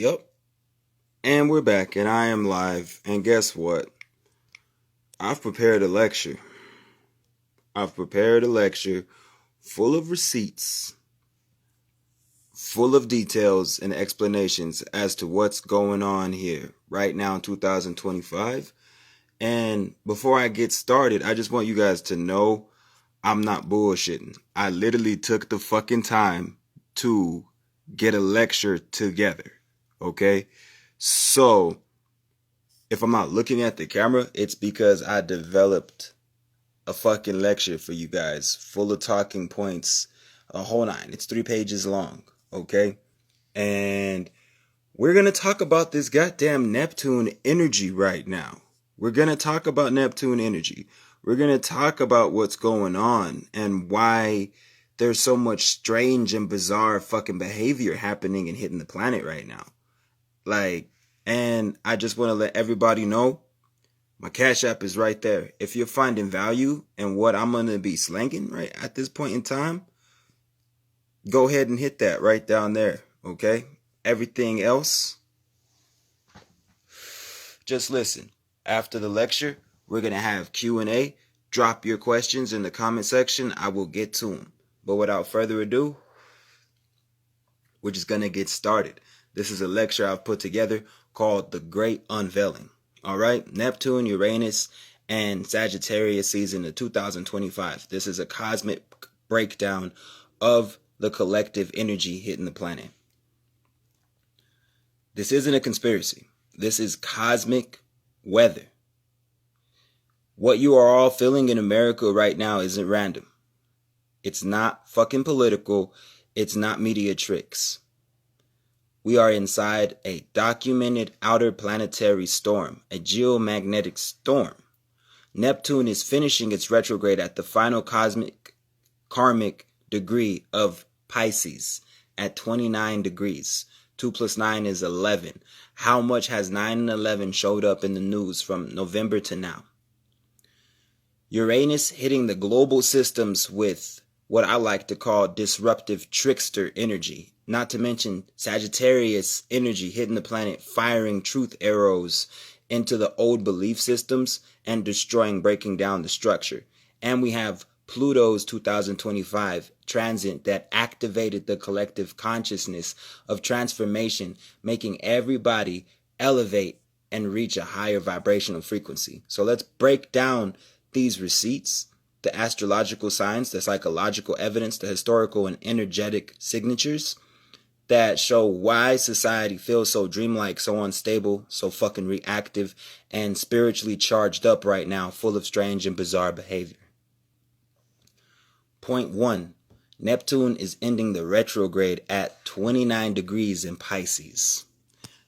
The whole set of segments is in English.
Yep. And we're back, and I am live. And guess what? I've prepared a lecture. I've prepared a lecture full of receipts, full of details and explanations as to what's going on here right now in 2025. And before I get started, I just want you guys to know I'm not bullshitting. I literally took the fucking time to get a lecture together. Okay? So, if I'm not looking at the camera, it's because I developed a fucking lecture for you guys, full of talking points, a whole nine. It's 3 pages long, okay? And we're going to talk about this goddamn Neptune energy right now. We're going to talk about Neptune energy. We're going to talk about what's going on and why there's so much strange and bizarre fucking behavior happening and hitting the planet right now. And I just want to let everybody know, my Cash App is right there. If you're finding value in what I'm going to be slanging right at this point in time, go ahead and hit that right down there, okay? Everything else, just listen. After the lecture, we're going to have Q&A. Drop your questions in the comment section. I will get to them. But without further ado, we're just going to get started. This is a lecture I've put together called The Great Unveiling. All right, Neptune, Uranus, and Sagittarius season of 2025. This is a cosmic breakdown of the collective energy hitting the planet. This isn't a conspiracy. This is cosmic weather. What you are all feeling in America right now isn't random. It's not fucking political. It's not media tricks. We are inside a documented outer planetary storm, a geomagnetic storm. Neptune is finishing its retrograde at the final karmic degree of Pisces at 29 degrees. 2 plus 9 is 11. How much has 9 and 11 showed up in the news from November to now? Uranus hitting the global systems with what I like to call disruptive trickster energy. Not to mention Sagittarius energy hitting the planet, firing truth arrows into the old belief systems and breaking down the structure. And we have Pluto's 2025 transit that activated the collective consciousness of transformation, making everybody elevate and reach a higher vibrational frequency. So let's break down these receipts, the astrological signs, the psychological evidence, the historical and energetic signatures that show why society feels so dreamlike, so unstable, so fucking reactive, and spiritually charged up right now, full of strange and bizarre behavior. Point 1. Neptune is ending the retrograde at 29 degrees in Pisces.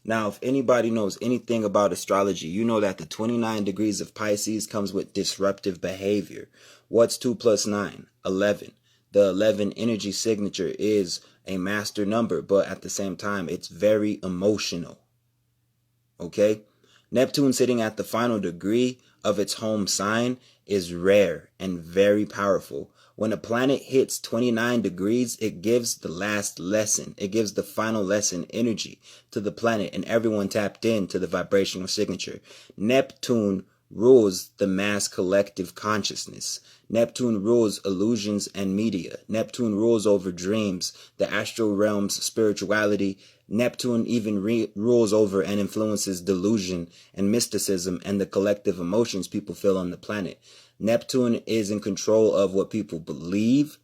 Now, if anybody knows anything about astrology, you know that the 29 degrees of Pisces comes with disruptive behavior. What's 2 plus 9? 11. The 11 energy signature is a master number, but at the same time, it's very emotional. Okay? Neptune sitting at the final degree of its home sign is rare and very powerful. When a planet hits 29 degrees, it gives the last lesson. It gives the final lesson energy to the planet, and everyone tapped into the vibrational signature. Neptune rules the mass collective consciousness. Neptune rules illusions and media. Neptune rules over dreams, the astral realm's spirituality. Neptune even rules over and influences delusion and mysticism and the collective emotions people feel on the planet. Neptune is in control of what people believe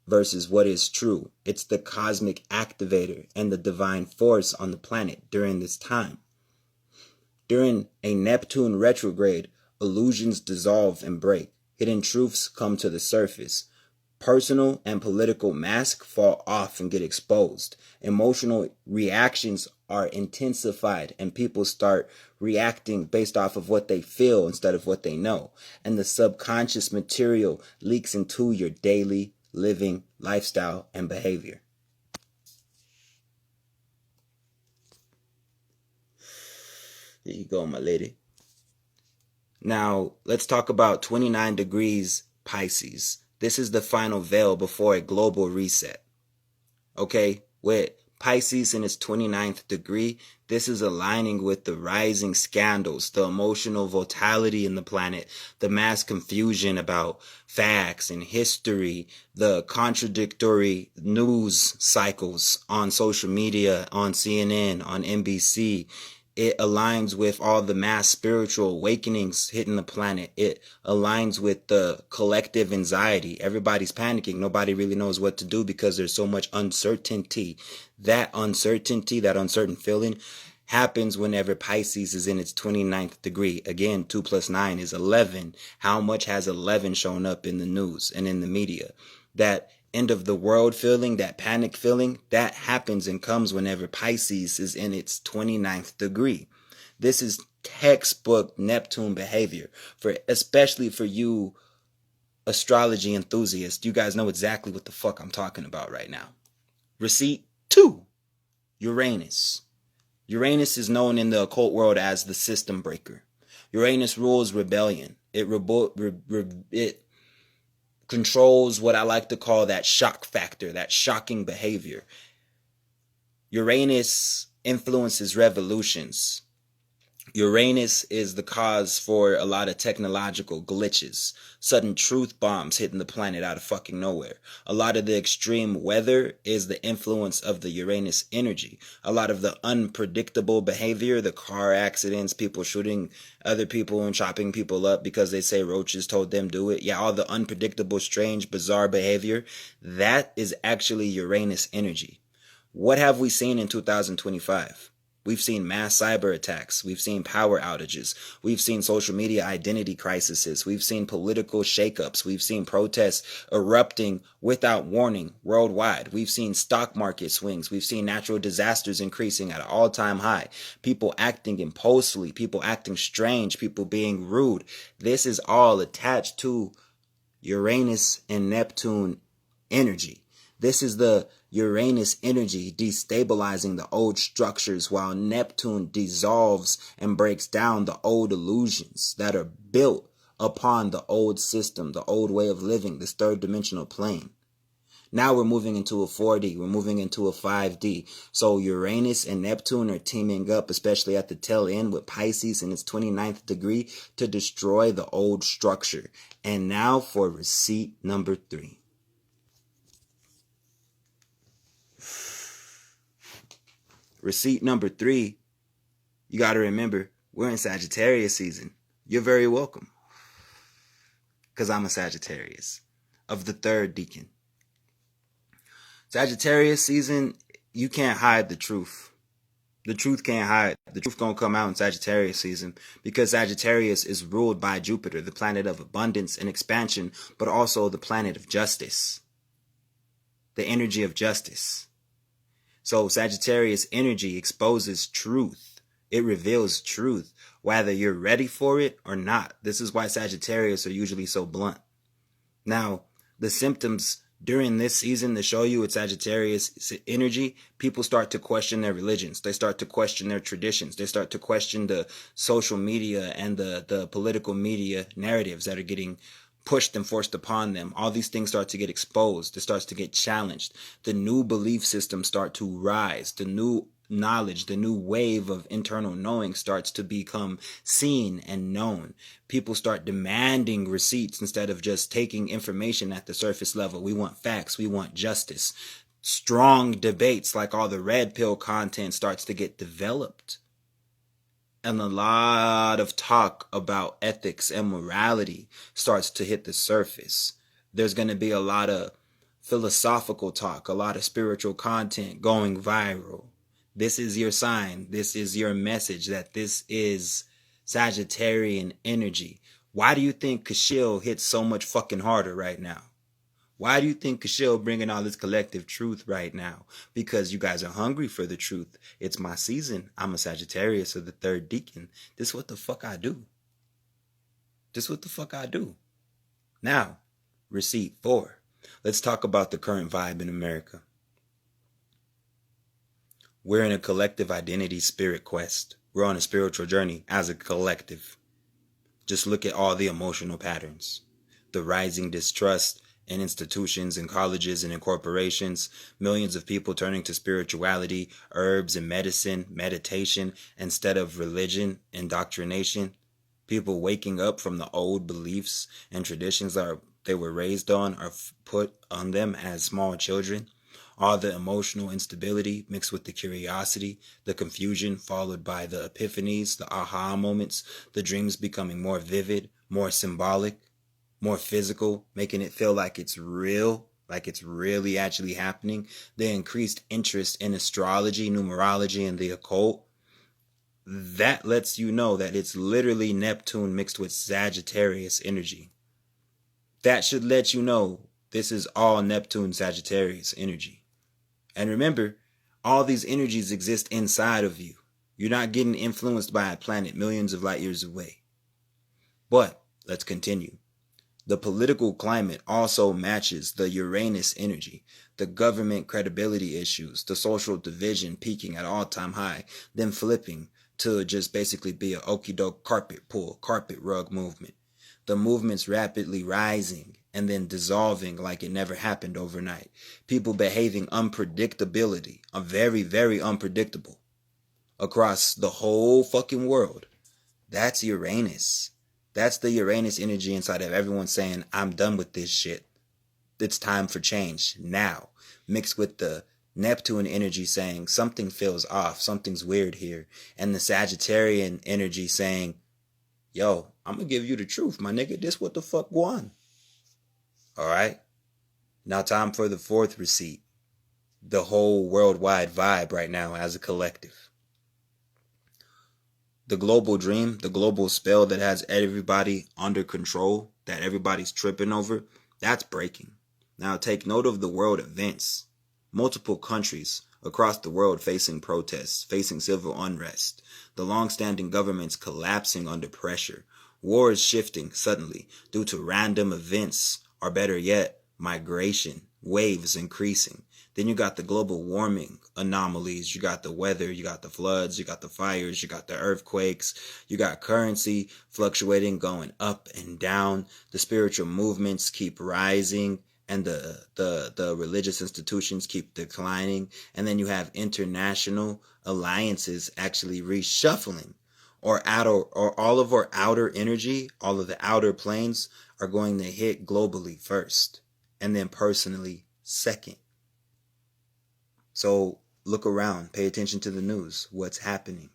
versus what is true. It's the cosmic activator and the divine force on the planet during this time. During a Neptune retrograde, illusions dissolve and break. Hidden truths come to the surface. Personal and political masks fall off and get exposed. Emotional reactions are intensified and people start reacting based off of what they feel instead of what they know. And the subconscious material leaks into your daily living lifestyle and behavior. There you go, my lady. Now, let's talk about 29 degrees Pisces. This is the final veil before a global reset. Okay? With Pisces in its 29th degree, this is aligning with the rising scandals, the emotional volatility in the planet, the mass confusion about facts and history, the contradictory news cycles on social media, on CNN, on NBC. It aligns with all the mass spiritual awakenings hitting the planet. It aligns with the collective anxiety. Everybody's panicking. Nobody really knows what to do because there's so much uncertainty. That uncertainty, that uncertain feeling happens whenever Pisces is in its 29th degree. Again, 2 plus 9 is 11. How much has 11 shown up in the news and in the media? That end of the world feeling, that panic feeling, that happens and comes whenever Pisces is in its 29th degree. This is textbook Neptune behavior, especially for you astrology enthusiasts. You guys know exactly what the fuck I'm talking about right now. Receipt 2, Uranus. Uranus is known in the occult world as the system breaker. Uranus rules rebellion. It controls what I like to call that shock factor, that shocking behavior. Uranus influences revolutions. Uranus is the cause for a lot of technological glitches, sudden truth bombs hitting the planet out of fucking nowhere. A lot of the extreme weather is the influence of the Uranus energy. A lot of the unpredictable behavior, the car accidents, people shooting other people and chopping people up because they say roaches told them do it. Yeah, all the unpredictable, strange, bizarre behavior, that is actually Uranus energy. What have we seen in 2025? We've seen mass cyber attacks. We've seen power outages. We've seen social media identity crises. We've seen political shakeups. We've seen protests erupting without warning worldwide. We've seen stock market swings. We've seen natural disasters increasing at an all-time high. People acting impulsively. People acting strange. People being rude. This is all attached to Uranus and Neptune energy. This is the Uranus energy destabilizing the old structures while Neptune dissolves and breaks down the old illusions that are built upon the old system, the old way of living, this third dimensional plane. Now we're moving into a 4D. We're moving into a 5D. So Uranus and Neptune are teaming up, especially at the tail end with Pisces in its 29th degree to destroy the old structure. And now for receipt number 3. Receipt number 3, you got to remember, we're in Sagittarius season. You're very welcome. Because I'm a Sagittarius of the 3rd decan. Sagittarius season, you can't hide the truth. The truth can't hide. The truth gonna come out in Sagittarius season because Sagittarius is ruled by Jupiter, the planet of abundance and expansion, but also the planet of justice. The energy of justice. So Sagittarius energy exposes truth. It reveals truth, whether you're ready for it or not. This is why Sagittarius are usually so blunt. Now, the symptoms during this season to show you it's Sagittarius energy, people start to question their religions. They start to question their traditions. They start to question the social media and the political media narratives that are getting pushed and forced upon them. All these things start to get exposed. It starts to get challenged. The new belief systems start to rise. The new knowledge, the new wave of internal knowing starts to become seen and known. People start demanding receipts instead of just taking information at the surface level. We want facts. We want justice. Strong debates, like all the red pill content, starts to get developed. And a lot of talk about ethics and morality starts to hit the surface. There's going to be a lot of philosophical talk, a lot of spiritual content going viral. This is your sign. This is your message that this is Sagittarian energy. Why do you think Kashil hits so much fucking harder right now? Why do you think Kashil bringing all this collective truth right now? Because you guys are hungry for the truth. It's my season. I'm a Sagittarius of the 3rd decan. This is what the fuck I do. This is what the fuck I do. Now, receipt 4. Let's talk about the current vibe in America. We're in a collective identity spirit quest. We're on a spiritual journey as a collective. Just look at all the emotional patterns. The rising distrust in institutions and colleges and in corporations, millions of people turning to spirituality, herbs and medicine, meditation, instead of religion, indoctrination, people waking up from the old beliefs and traditions that they were raised on or put on them as small children. All the emotional instability mixed with the curiosity, the confusion followed by the epiphanies, the aha moments, the dreams becoming more vivid, more symbolic, more physical, making it feel like it's real, like it's really actually happening. The increased interest in astrology, numerology, and the occult. That lets you know that it's literally Neptune mixed with Sagittarius energy. That should let you know this is all Neptune Sagittarius energy. And remember, all these energies exist inside of you. You're not getting influenced by a planet millions of light years away. But let's continue. The political climate also matches the Uranus energy, the government credibility issues, the social division peaking at all-time high, then flipping to just basically be a okie-doke carpet pull, carpet rug movement. The movement's rapidly rising and then dissolving like it never happened overnight. People behaving unpredictability, very, very unpredictable across the whole fucking world. That's Uranus. That's the Uranus energy inside of everyone saying, I'm done with this shit. It's time for change now. Mixed with the Neptune energy saying something feels off, something's weird here. And the Sagittarian energy saying, yo, I'm going to give you the truth, my nigga. This what the fuck going. All right. Now time for the fourth receipt. The whole worldwide vibe right now as a collective. The global dream, the global spell that has everybody under control, that everybody's tripping over, that's breaking. Now take note of the world events. Multiple countries across the world facing protests, facing civil unrest. The long-standing governments collapsing under pressure. Wars shifting suddenly due to random events, or better yet, migration, waves increasing. Then you got the global warming anomalies, you got the weather, you got the floods, you got the fires, you got the earthquakes, you got currency fluctuating, going up and down. The spiritual movements keep rising and the religious institutions keep declining. And then you have international alliances actually reshuffling. Or all of our outer energy, all of the outer planes are going to hit globally first and then personally second. So look around, pay attention to the news, what's happening.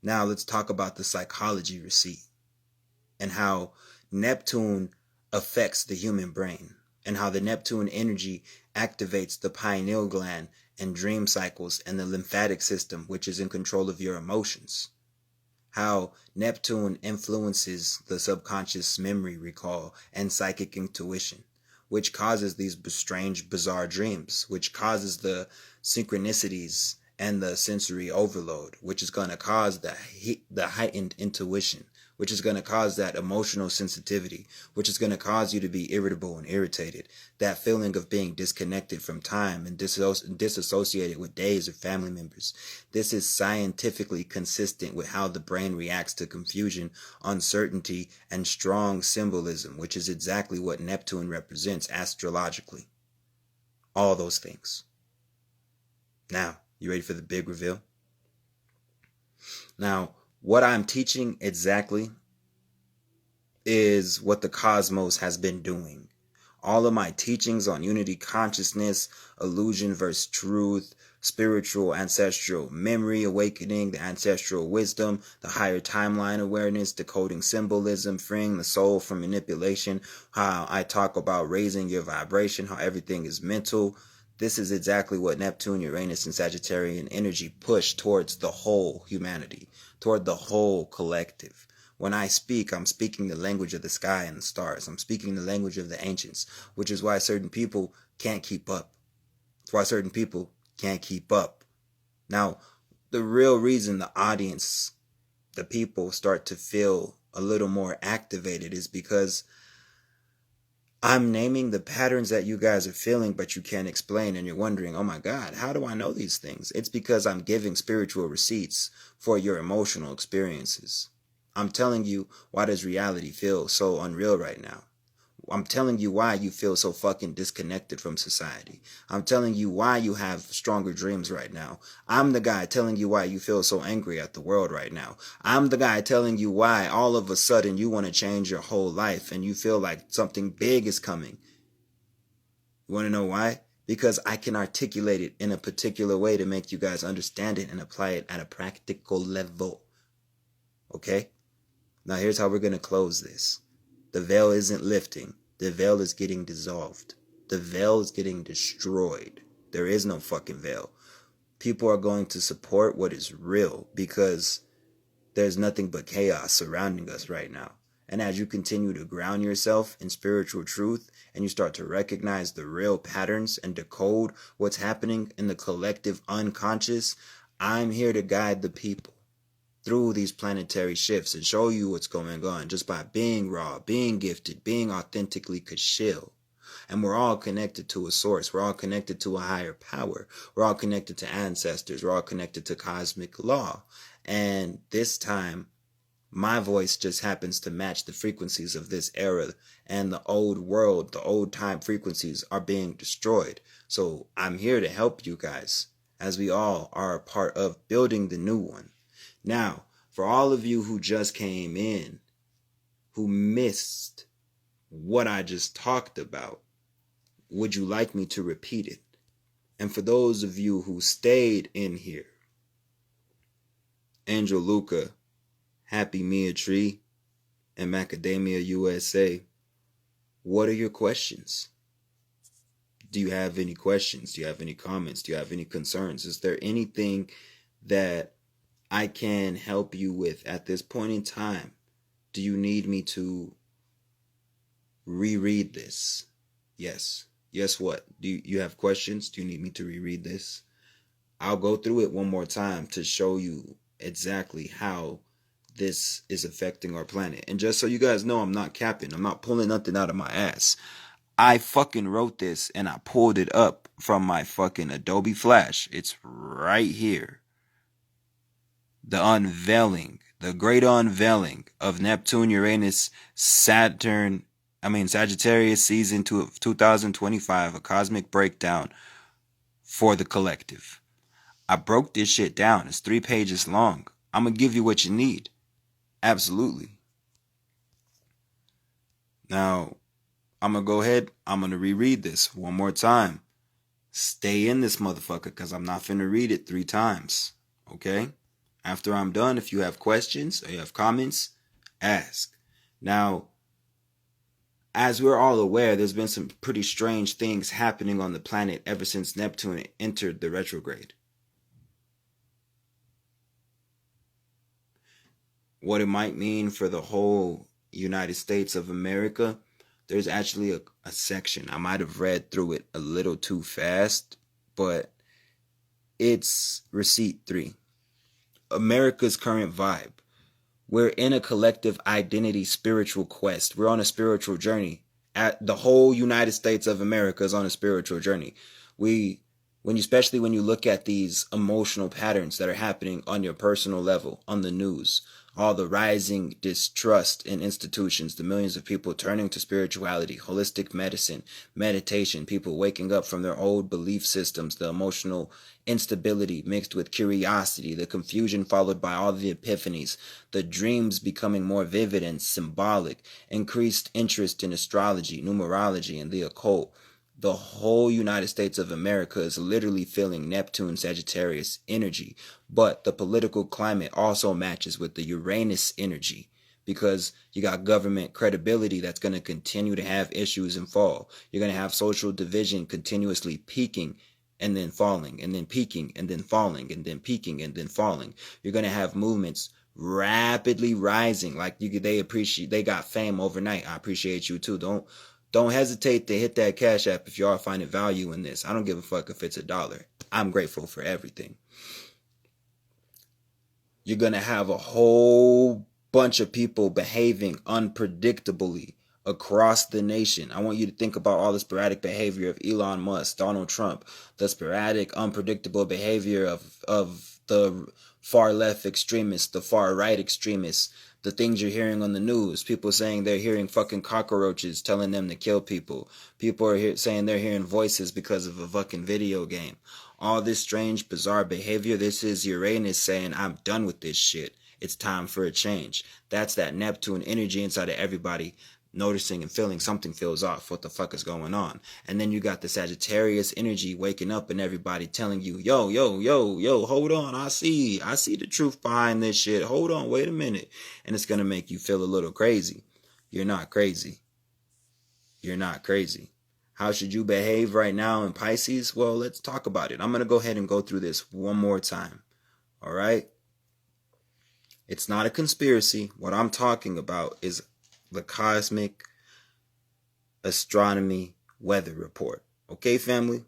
Now let's talk about the psychology receipt and how Neptune affects the human brain and how the Neptune energy activates the pineal gland and dream cycles and the lymphatic system, which is in control of your emotions. How Neptune influences the subconscious memory recall and psychic intuition, which causes these strange, bizarre dreams, which causes the synchronicities and the sensory overload, which is going to cause the heightened intuition, which is going to cause that emotional sensitivity, which is going to cause you to be irritable and irritated, that feeling of being disconnected from time and disassociated with days or family members. This is scientifically consistent with how the brain reacts to confusion, uncertainty, and strong symbolism, which is exactly what Neptune represents astrologically. All those things. Now, you ready for the big reveal? Now, what I'm teaching exactly is what the cosmos has been doing. All of my teachings on unity consciousness, illusion versus truth, spiritual ancestral memory awakening, the ancestral wisdom, the higher timeline awareness, decoding symbolism, freeing the soul from manipulation, how I talk about raising your vibration, how everything is mental. This is exactly what Neptune, Uranus, and Sagittarian energy push towards the whole humanity, toward the whole collective. When I speak, I'm speaking the language of the sky and the stars. I'm speaking the language of the ancients, which is why certain people can't keep up. That's why certain people can't keep up. Now, the real reason the audience, the people start to feel a little more activated is because I'm naming the patterns that you guys are feeling, but you can't explain, and you're wondering, oh my God, how do I know these things? It's because I'm giving spiritual receipts for your emotional experiences. I'm telling you, why does reality feel so unreal right now? I'm telling you why you feel so fucking disconnected from society. I'm telling you why you have stronger dreams right now. I'm the guy telling you why you feel so angry at the world right now. I'm the guy telling you why all of a sudden you want to change your whole life and you feel like something big is coming. You want to know why? Because I can articulate it in a particular way to make you guys understand it and apply it at a practical level. Okay? Now here's how we're going to close this. The veil isn't lifting. The veil is getting dissolved. The veil is getting destroyed. There is no fucking veil. People are going to support what is real because there's nothing but chaos surrounding us right now. And as you continue to ground yourself in spiritual truth and you start to recognize the real patterns and decode what's happening in the collective unconscious, I'm here to guide the people through these planetary shifts and show you what's going on just by being raw, being gifted, being authentically Kashil. And we're all connected to a source. We're all connected to a higher power. We're all connected to ancestors. We're all connected to cosmic law. And this time, my voice just happens to match the frequencies of this era, and the old world, the old time frequencies are being destroyed. So I'm here to help you guys as we all are a part of building the new one. Now, for all of you who just came in, who missed what I just talked about, would you like me to repeat it? And for those of you who stayed in here, Angel Luca, Happy Mia Tree, and Macadamia USA, what are your questions? Do you have any questions? Do you have any comments? Do you have any concerns? Is there anything that I can help you with at this point in time? Do you need me to reread this? Yes. Yes, what? Do you have questions? Do you need me to reread this? I'll go through it one more time to show you exactly how this is affecting our planet. And just so you guys know, I'm not capping. I'm not pulling nothing out of my ass. I fucking wrote this and I pulled it up from my fucking Adobe Flash. It's right here. The unveiling, the great unveiling of Neptune, Uranus, Sagittarius season 2 of 2025, a cosmic breakdown for the collective. I broke this shit down. It's 3 pages long. I'm going to give you what you need. Absolutely. Now, I'm going to go ahead. I'm going to reread this one more time. Stay in this motherfucker because I'm not finna read it 3 times. Okay? After I'm done, if you have questions or you have comments, ask. Now, as we're all aware, there's been some pretty strange things happening on the planet ever since Neptune entered the retrograde. What it might mean for the whole United States of America, there's actually a section. I might have read through it a little too fast, but it's receipt 3. America's current vibe. We're in a collective identity spiritual quest. We're on a spiritual journey. The whole United States of America is on a spiritual journey. Especially when you look at these emotional patterns that are happening on your personal level, on the news, all the rising distrust in institutions, the millions of people turning to spirituality, holistic medicine, meditation, people waking up from their old belief systems, the emotional instability mixed with curiosity, the confusion followed by all the epiphanies, the dreams becoming more vivid and symbolic, increased interest in astrology, numerology, and the occult. The whole United States of America is literally feeling Neptune Sagittarius energy, but the political climate also matches with the Uranus energy because you got government credibility that's going to continue to have issues and fall. You're going to have social division continuously peaking and then falling, and then peaking and then falling, and then peaking and then falling. You're going to have movements rapidly rising. Like they got fame overnight. I appreciate you too. Don't hesitate to hit that Cash App if you are finding value in this. I don't give a fuck if it's $1. I'm grateful for everything. You're going to have a whole bunch of people behaving unpredictably across the nation. I want you to think about all the sporadic behavior of Elon Musk, Donald Trump, the sporadic, unpredictable behavior of the far left extremists, the far right extremists, the things you're hearing on the news. People saying they're hearing fucking cockroaches telling them to kill people. People are saying they're hearing voices because of a fucking video game. All this strange, bizarre behavior, this is Uranus saying, I'm done with this shit. It's time for a change. That's that Neptune energy inside of everybody noticing and feeling something feels off. What the fuck is going on? And then you got the Sagittarius energy waking up and everybody telling you, yo, hold on. I see the truth behind this shit. Hold on, wait a minute. And it's going to make you feel a little crazy. You're not crazy. You're not crazy. How should you behave right now in Pisces? Well, let's talk about it. I'm going to go ahead and go through this one more time. All right? It's not a conspiracy. What I'm talking about is the cosmic astronomy weather report. Okay, family?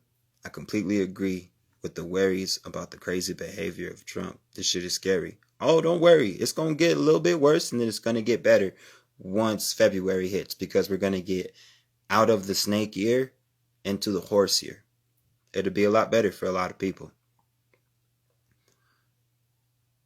I completely agree with the worries about the crazy behavior of Trump. This shit is scary. Oh, don't worry. It's going to get a little bit worse and then it's going to get better once February hits, because we're going to get out of the snake year into the horse year. It'll be a lot better for a lot of people.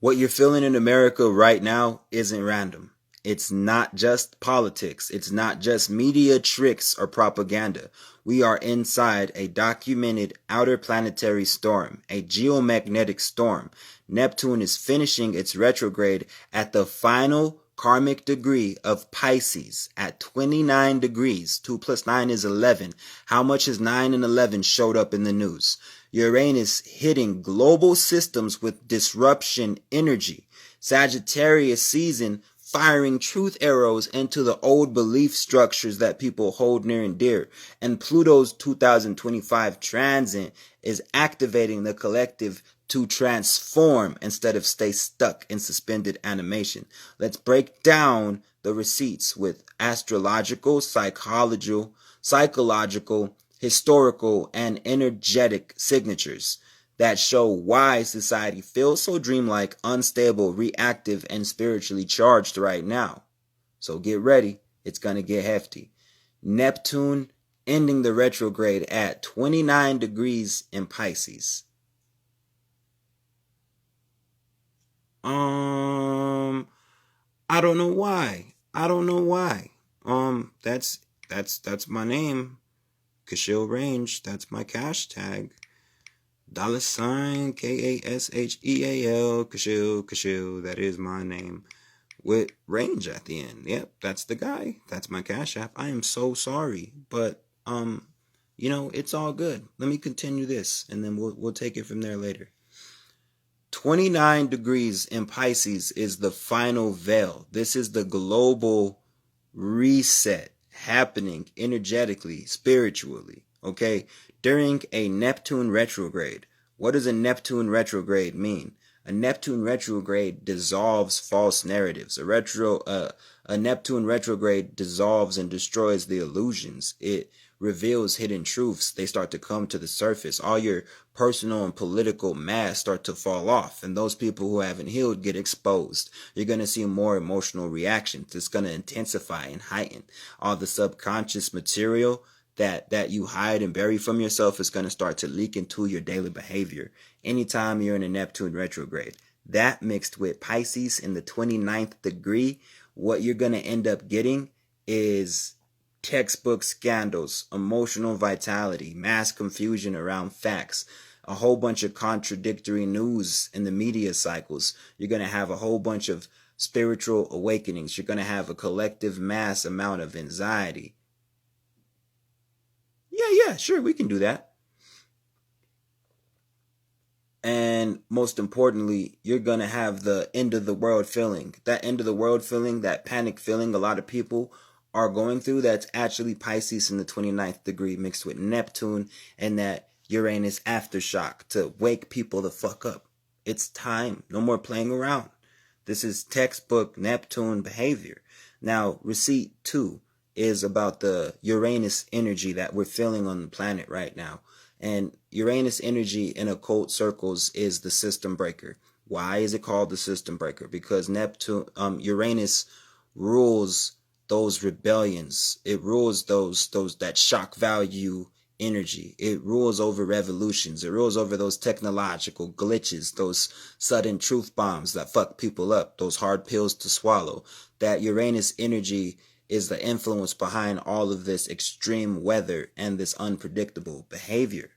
What you're feeling in America right now isn't random. It's not just politics. It's not just media tricks or propaganda. We are inside a documented outer planetary storm, a geomagnetic storm. Neptune is finishing its retrograde at the final karmic degree of Pisces at 29 degrees. 2 plus 9 is 11. How much has 9 and 11 showed up in the news? Uranus hitting global systems with disruption energy. Sagittarius season firing truth arrows into the old belief structures that people hold near and dear. And Pluto's 2025 transit is activating the collective to transform instead of stay stuck in suspended animation. Let's break down the receipts with astrological, psychological, historical, and energetic signatures that show why society feels so dreamlike, unstable, reactive, and spiritually charged right now. So get ready. It's going to get hefty. Neptune ending the retrograde at 29 degrees in Pisces. I don't know why. That's my name. Kashil Range. That's my cash tag. $sign KASHEAL. Kashil. That is my name. With range at the end. Yep, that's the guy. That's my cash app. I am so sorry. But it's all good. Let me continue this and then we'll take it from there later. 29 degrees in Pisces is the final veil. This is the global reset happening energetically, spiritually, okay? During a Neptune retrograde. What does a Neptune retrograde mean? A Neptune retrograde dissolves false narratives. A Neptune retrograde dissolves and destroys the illusions. It reveals hidden truths. They start to come to the surface. All your personal and political masks start to fall off, and those people who haven't healed get exposed. You're going to see more emotional reactions. It's going to intensify and heighten. All the subconscious material that you hide and bury from yourself is going to start to leak into your daily behavior anytime you're in a Neptune retrograde. That mixed with Pisces in the 29th degree, what you're going to end up getting is textbook scandals, emotional vitality, mass confusion around facts, a whole bunch of contradictory news in the media cycles. You're going to have a whole bunch of spiritual awakenings. You're going to have a collective mass amount of anxiety. Yeah, sure, we can do that. And most importantly, you're going to have the end of the world feeling. That end of the world feeling, that panic feeling a lot of people are going through, that's actually Pisces in the 29th degree mixed with Neptune and that Uranus aftershock to wake people the fuck up. It's time. No more playing around. This is textbook Neptune behavior. Now, receipt 2 is about the Uranus energy that we're feeling on the planet right now. And Uranus energy in occult circles is the system breaker. Why is it called the system breaker? Because Uranus rules those rebellions. It rules those that shock value energy. It rules over revolutions. It rules over those technological glitches, those sudden truth bombs that fuck people up, those hard pills to swallow. That Uranus energy is the influence behind all of this extreme weather and this unpredictable behavior.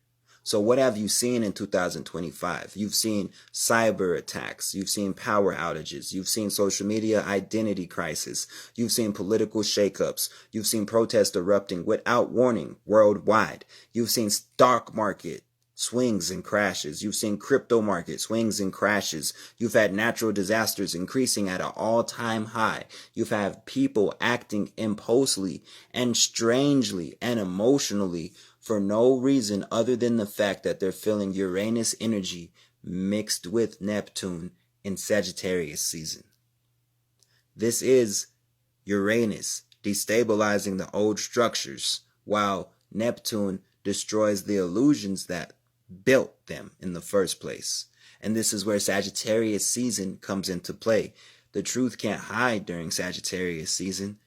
So what have you seen in 2025? You've seen cyber attacks. You've seen power outages. You've seen social media identity crisis. You've seen political shakeups. You've seen protests erupting without warning worldwide. You've seen stock market swings and crashes. You've seen crypto market swings and crashes. You've had natural disasters increasing at an all-time high. You've had people acting impulsively and strangely and emotionally for no reason other than the fact that they're feeling Uranus energy mixed with Neptune in Sagittarius season. This is Uranus destabilizing the old structures, while Neptune destroys the illusions that built them in the first place. And this is where Sagittarius season comes into play. The truth can't hide during Sagittarius season.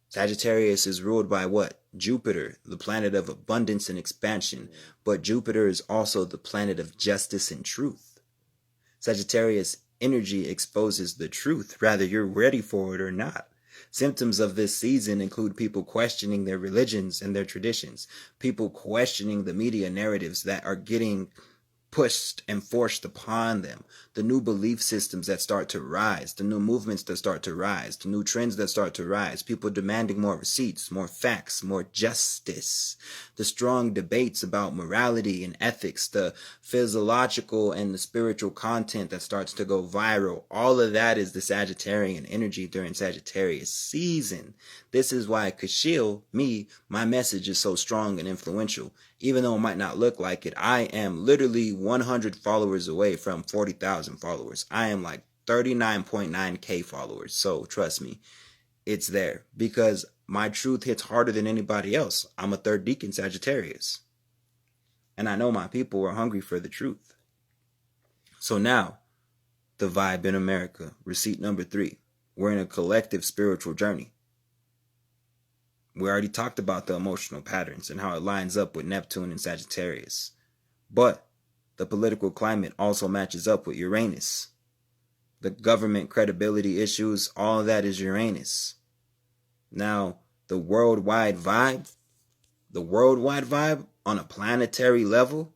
Sagittarius is ruled by what? Jupiter, the planet of abundance and expansion. But Jupiter is also the planet of justice and truth. Sagittarius energy exposes the truth, whether you're ready for it or not. Symptoms of this season include people questioning their religions and their traditions, people questioning the media narratives that are getting pushed and forced upon them, the new belief systems that start to rise, the new movements that start to rise, the new trends that start to rise, people demanding more receipts, more facts, more justice, the strong debates about morality and ethics, the physiological and the spiritual content that starts to go viral. All of that is the Sagittarian energy during Sagittarius season. This is why Kashil, my message is so strong and influential. Even though it might not look like it, I am literally 100 followers away from 40,000 followers. I am like 39.9K followers. So trust me, it's there because my truth hits harder than anybody else. I'm a third deacon Sagittarius. And I know my people are hungry for the truth. So now, the vibe in America, receipt number 3. We're in a collective spiritual journey. We already talked about the emotional patterns and how it lines up with Neptune and Sagittarius. But the political climate also matches up with Uranus. The government credibility issues, all of that is Uranus. Now, the worldwide vibe on a planetary level,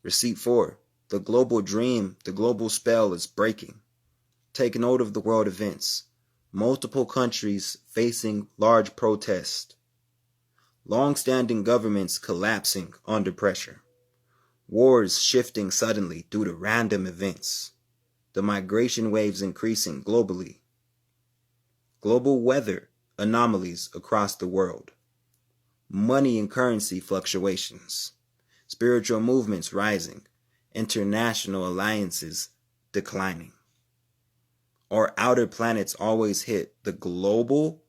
receipt 4, the global dream, the global spell is breaking. Take note of the world events. Multiple countries facing large protests. Long-standing governments collapsing under pressure. Wars shifting suddenly due to random events. The migration waves increasing globally. Global weather anomalies across the world. Money and currency fluctuations. Spiritual movements rising. International alliances declining. Our outer planets always hit the global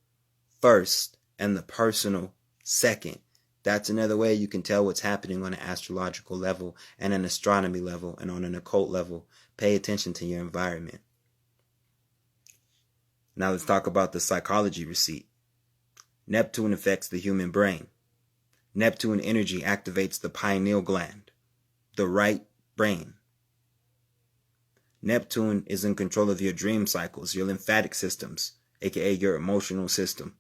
first and the personal second. That's another way you can tell what's happening on an astrological level and an astronomy level and on an occult level. Pay attention to your environment. Now let's talk about the psychology receipt. Neptune affects the human brain. Neptune energy activates the pineal gland, the right brain. Neptune is in control of your dream cycles, your lymphatic systems, aka your emotional system,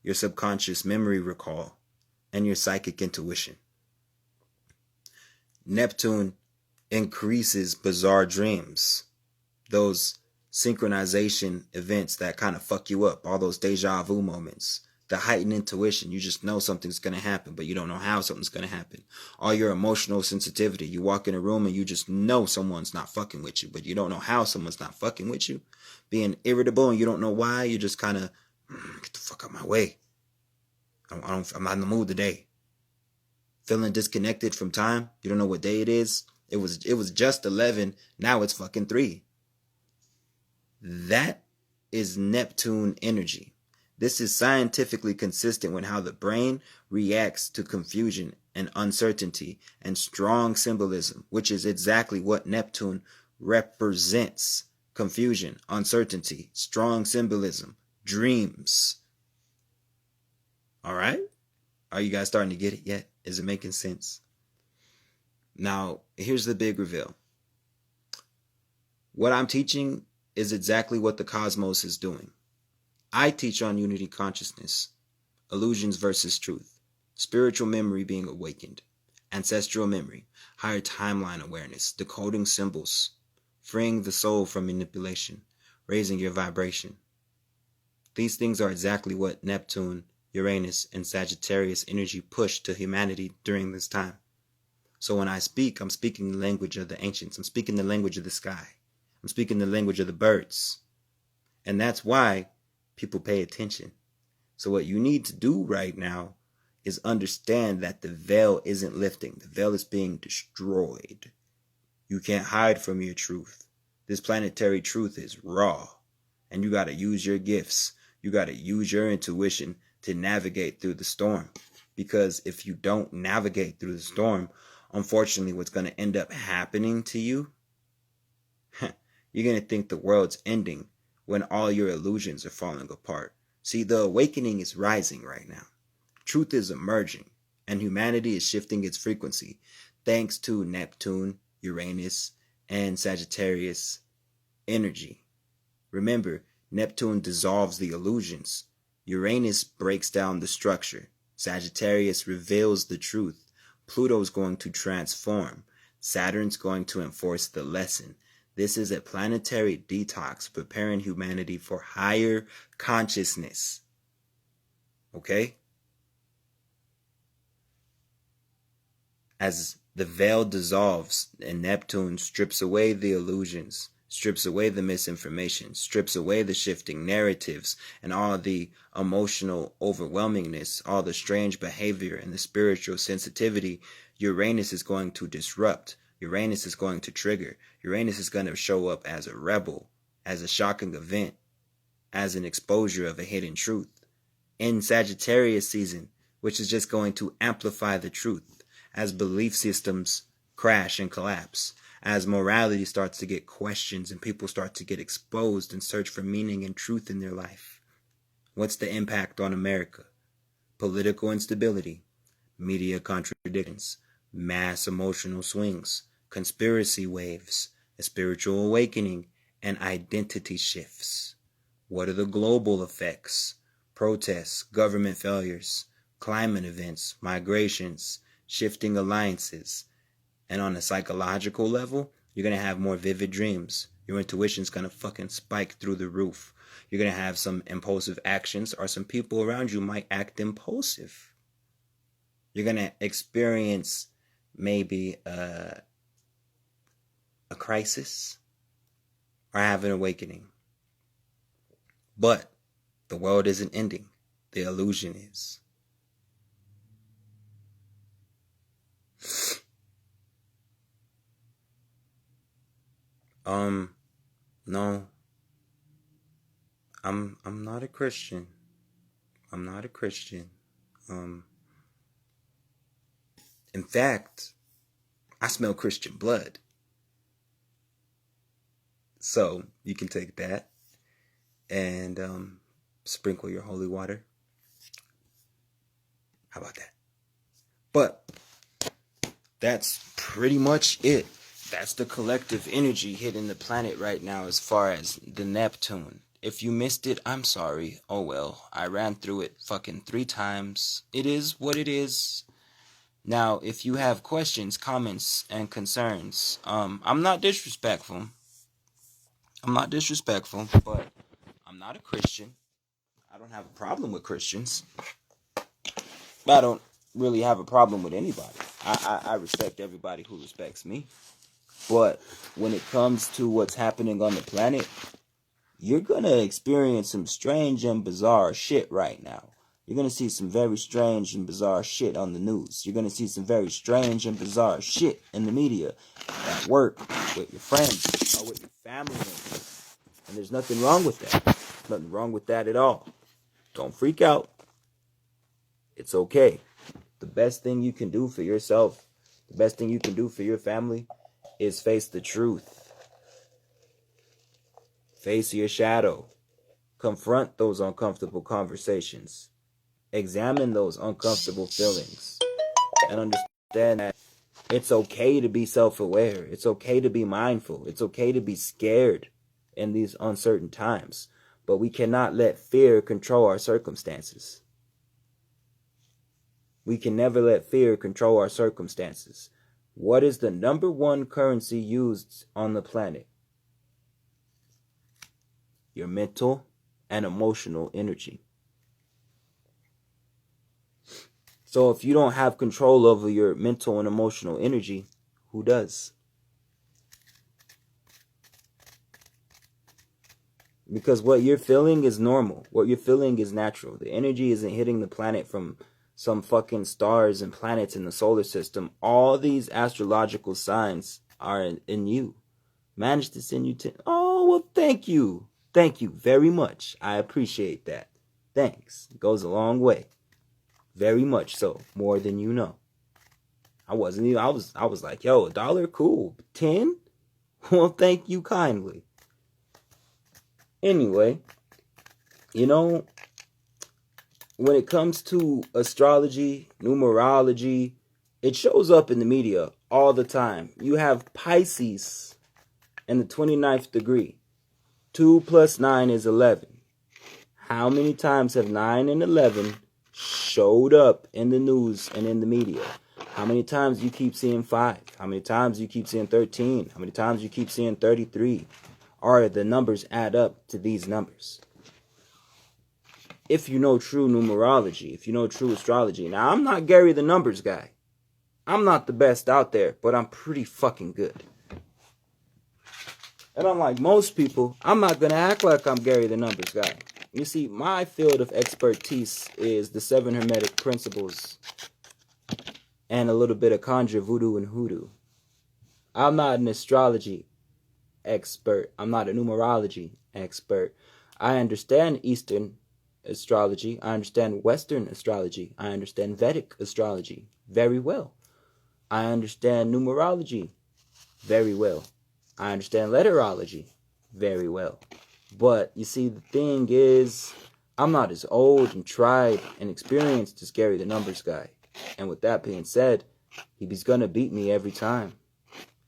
your subconscious memory recall, and your psychic intuition. Neptune increases bizarre dreams, those synchronization events that kind of fuck you up, all those deja vu moments, the heightened intuition. You just know something's going to happen, but you don't know how something's going to happen. All your emotional sensitivity. You walk in a room and you just know someone's not fucking with you, but you don't know how someone's not fucking with you. Being irritable and you don't know why. You just kind of, get the fuck out my way. I'm not in the mood today. Feeling disconnected from time. You don't know what day it is. It was just 11. Now it's fucking 3. That is Neptune energy. This is scientifically consistent with how the brain reacts to confusion and uncertainty and strong symbolism, which is exactly what Neptune represents. Confusion, uncertainty, strong symbolism, dreams. All right? Are you guys starting to get it yet? Is it making sense? Now, here's the big reveal. What I'm teaching is exactly what the cosmos is doing. I teach on unity consciousness, illusions versus truth, spiritual memory being awakened, ancestral memory, higher timeline awareness, decoding symbols, freeing the soul from manipulation, raising your vibration. These things are exactly what Neptune, Uranus, and Sagittarius energy push to humanity during this time. So when I speak, I'm speaking the language of the ancients. I'm speaking the language of the sky. I'm speaking the language of the birds. And that's why people pay attention. So what you need to do right now is understand that the veil isn't lifting. The veil is being destroyed. You can't hide from your truth. This planetary truth is raw. And you got to use your gifts. You got to use your intuition to navigate through the storm. Because if you don't navigate through the storm, unfortunately, what's going to end up happening to you, you're going to think the world's ending when all your illusions are falling apart. See, the awakening is rising right now. Truth is emerging, and humanity is shifting its frequency thanks to Neptune, Uranus, and Sagittarius energy. Remember, Neptune dissolves the illusions. Uranus breaks down the structure. Sagittarius reveals the truth. Pluto's going to transform. Saturn's going to enforce the lesson. This is a planetary detox preparing humanity for higher consciousness. Okay? As the veil dissolves and Neptune strips away the illusions, strips away the misinformation, strips away the shifting narratives and all the emotional overwhelmingness, all the strange behavior and the spiritual sensitivity, Uranus is going to disrupt. Uranus is going to trigger. Uranus is going to show up as a rebel, as a shocking event, as an exposure of a hidden truth. In Sagittarius season, which is just going to amplify the truth, as belief systems crash and collapse, as morality starts to get questions and people start to get exposed and search for meaning and truth in their life. What's the impact on America? Political instability, media contradictions, mass emotional swings, conspiracy waves, a spiritual awakening, and identity shifts. What are the global effects? Protests, government failures, climate events, migrations, shifting alliances. And on a psychological level, you're going to have more vivid dreams. Your intuition's going to fucking spike through the roof. You're going to have some impulsive actions, or some people around you might act impulsive. You're going to experience maybe a crisis or have an awakening. But the world isn't ending. The illusion is. No. I'm not a Christian. I'm not a Christian. In fact, I smell Christian blood. So you can take that and sprinkle your holy water. How about that? But that's pretty much it. That's the collective energy hitting the planet right now as far as the Neptune. If you missed it, I'm sorry. Oh well, I ran through it fucking 3 times. It is what it is. Now, if you have questions, comments, and concerns, I'm not disrespectful. But I'm not a Christian. I don't have a problem with Christians. But I don't really have a problem with anybody. I respect everybody who respects me. But when it comes to what's happening on the planet, you're going to experience some strange and bizarre shit right now. You're going to see some very strange and bizarre shit on the news. You're going to see some very strange and bizarre shit in the media, at work, with your friends, or with your family members. And there's nothing wrong with that. Nothing wrong with that at all. Don't freak out. It's okay. The best thing you can do for yourself, the best thing you can do for your family, is face the truth. Face your shadow. Confront those uncomfortable conversations. Examine those uncomfortable feelings. and understand that it's okay to be self-aware. It's okay to be mindful. It's okay to be scared in these uncertain times. But we cannot let fear control our circumstances. We can never let fear control our circumstances. What is the number one currency used on the planet? Your mental and emotional energy. So if you don't have control over your mental and emotional energy, who does? Because what you're feeling is normal. What you're feeling is natural. The energy isn't hitting the planet from some fucking stars and planets in the solar system. All these astrological signs are in you. Managed to send you to... Oh, well, thank you. Thank you very much. I appreciate that. Thanks. It goes a long way. Very much so. More than you know. I wasn't even... I was like, yo, $1? Cool. 10? Well, thank you kindly. Anyway, you know, when it comes to astrology, numerology, it shows up in the media all the time. You have Pisces in the 29th degree. 2 plus 9 is 11. How many times have 9 and 11 showed up in the news and in the media? How many times you keep seeing 5? How many times you keep seeing 13? How many times you keep seeing 33? Or the numbers add up to these numbers? If you know true numerology, if you know true astrology. Now, I'm not Gary the numbers guy. I'm not the best out there, but I'm pretty fucking good. And unlike most people, I'm not going to act like I'm Gary the numbers guy. You see, my field of expertise is the 7 Hermetic principles and a little bit of conjure, voodoo, and hoodoo. I'm not an astrology expert. I'm not a numerology expert. I understand Eastern astrology. I understand Western astrology. I understand Vedic astrology very well. I understand numerology very well. I understand letterology very well. But you see, the thing is, I'm not as old and tried and experienced as Gary the numbers guy. And with that being said, he's gonna beat me every time.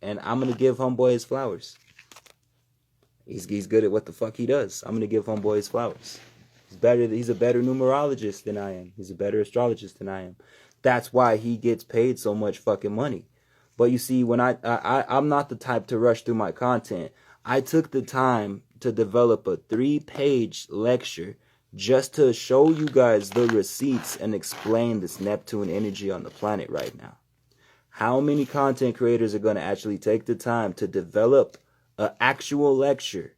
And I'm gonna give homeboy his flowers. He's good at what the fuck he does. I'm gonna give homeboy his flowers. He's a better numerologist than I am. He's a better astrologist than I am. That's why he gets paid so much fucking money. But you see, when I'm not the type to rush through my content. I took the time to develop a 3-page lecture just to show you guys the receipts and explain this Neptune energy on the planet right now. How many content creators are going to actually take the time to develop an actual lecture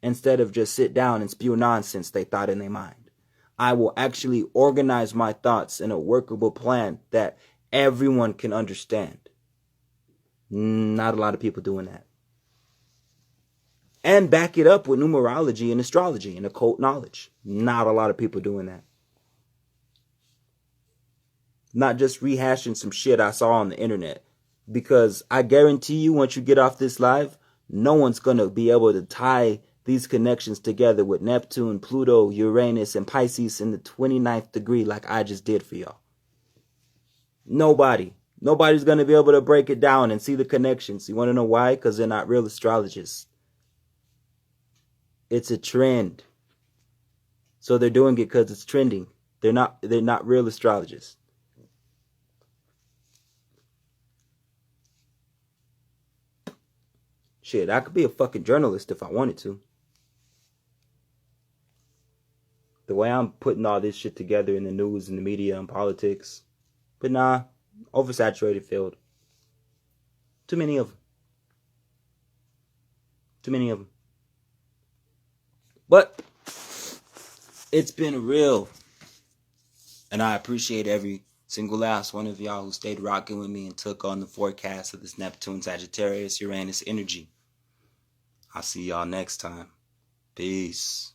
instead of just sit down and spew nonsense they thought in their mind? I will actually organize my thoughts in a workable plan that everyone can understand. Not a lot of people doing that. And back it up with numerology and astrology and occult knowledge. Not a lot of people doing that. Not just rehashing some shit I saw on the internet. Because I guarantee you, once you get off this live, no one's going to be able to tie these connections together with Neptune, Pluto, Uranus, and Pisces in the 29th degree like I just did for y'all. Nobody. Nobody's going to be able to break it down and see the connections. You want to know why? Because they're not real astrologists. It's a trend. So they're doing it because it's trending. They're not real astrologists. Shit, I could be a fucking journalist if I wanted to. The way I'm putting all this shit together in the news and the media and politics. But nah, oversaturated field. Too many of them. Too many of them. But it's been real. And I appreciate every single last one of y'all who stayed rocking with me and took on the forecast of this Neptune, Sagittarius, Uranus energy. I'll see y'all next time. Peace.